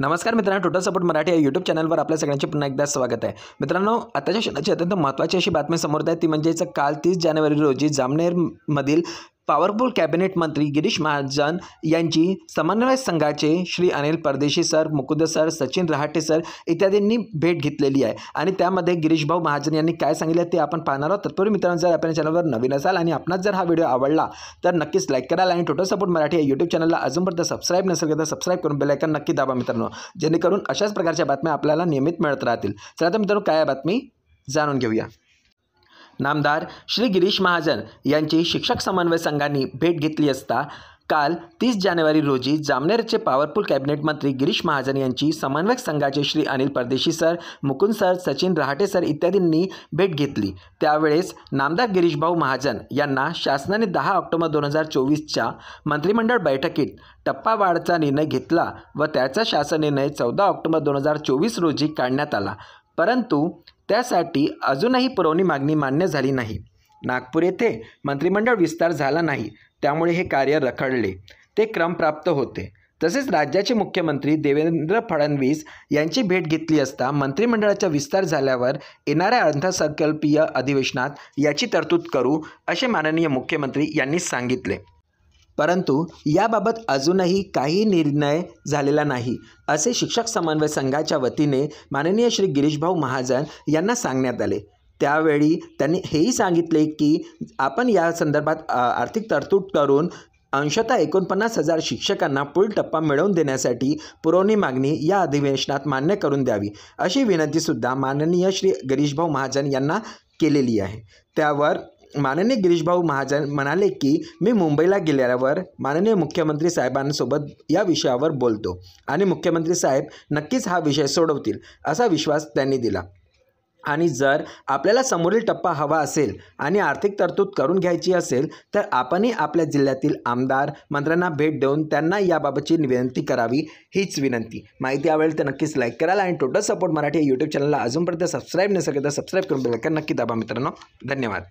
नमस्कार मित्रांनो, total support Marathi या यूट्यूब चॅनलवर आपल्या सगळ्यांचे पुन्हा एकदा स्वागत आहे। मित्रांनो, आताच्या क्षणाची अत्यंत महत्त्वाची अशी बातमी समोर येते ती म्हणजे काल 30 जानेवारी रोजी जामनेरमधील पॉवरफुल कॅबिनेट मंत्री गिरीश महाजन यांची समन्वय संघाचे Shri Anil Pardeshi sir, Mukund sir, Sachin Rahate sir इत्यादींनी भेट घेतलेली आहे आणि त्यामध्ये गिरीश भाऊ महाजन यांनी काय सांगितले ते आपण पाहणार आहोत। तत्पूर्वी मित्रांनो, जर आपण चॅनलवर नवीन असाल आणि आपणास जर हा व्हिडिओ आवडला तर नक्कीच लाईक कराल आणि टोटल सपोर्ट मराठी या यूट्यूब चॅनलला अजूनपर्यंत सबस्क्राईब नसेल तर सबस्क्राईब करून बेल आयकॉन नक्की दाबा मित्रांनो, जेणेकरून अशाच प्रकारच्या बातम्या आपल्याला नियमित मिळत राहतील। चला तर मित्रांनो, काय बातमी जाणून घेऊया। नामदार श्री गिरीश महाजन यांची शिक्षक समन्वय संघाने भेट घेतली असता काल 30 जानेवारी रोजी जामनेरचे पॉवरफुल कॅबिनेट मंत्री गिरीश महाजन यांची समन्वयक संघाचे Shri Anil Pardeshi sir, Mukund sir, Sachin Rahate sir इत्यादींनी भेट घेतली। त्यावेळेस नामदार गिरीश भाऊ महाजन यांना शासनाने 10 ऑक्टोबर 2024च्या मंत्रिमंडळ बैठकीत टप्पावाढचा निर्णय घेतला व त्याचा शासन निर्णय 14 ऑक्टोबर 2024 रोजी काढण्यात आला, परंतु त्यासाठी अजूनही पुरवणी मागणी मान्य झाली नाही। नागपूर येथे मंत्रिमंडळ विस्तार झाला नाही, त्यामुळे हे कार्य रखडले ते क्रमप्राप्त होते। तसेच राज्याचे मुख्यमंत्री देवेंद्र फडणवीस यांची भेट घेतली असता मंत्रिमंडळाचा विस्तार झाल्यावर येणाऱ्या अर्थसंकल्पीय अधिवेशनात याची तरतूद करू असे माननीय मुख्यमंत्री यांनी सांगितले, परंतु याबाबत अजूनही काही निर्णय झालेला नाही असे शिक्षक समन्वय संघाच्या वतीने माननीय श्री गिरीश भाऊ महाजन यांना सांगण्यात आले। त्यावेळी त्यांनी हेही सांगितले की आपण या संदर्भात आर्थिक तरतूद करून अंशतः 49,000 शिक्षकांना पुढील टप्पा मिळवून देण्यासाठी पुरवणी मागणी या अधिवेशनात मान्य करून द्यावी अशी विनंतीसुद्धा माननीय श्री गिरीश भाऊ महाजन यांना केलेली आहे। त्यावर माननीय गिरीश भाऊ महाजन म्हणाले की मी मुंबईला गेल्यावर माननीय मुख्यमंत्री साहेबांसोबत या विषयावर बोलतो आणि मुख्यमंत्री साहेब नक्कीच हा विषय सोडवतील असा विश्वास त्यांनी दिला आणि जर आपल्याला समोरील टप्पा हवा असेल आणि आर्थिक तरतूद करून घ्यायची असेल तर आपणही आपल्या जिल्ह्यातील आमदार मंत्र्यांना भेट देऊन त्यांना याबाबतची विनंती करावी, हीच विनंती। माहिती आवडेल तर नक्कीच लाईक कराल आणि टोटल सपोर्ट मराठी या यूट्यूब चॅनलला अजूनपर्यंत सबस्क्राईब नसेल तर सबस्क्राईब करून बेल आयकॉन नक्की दाबा मित्रांनो। धन्यवाद।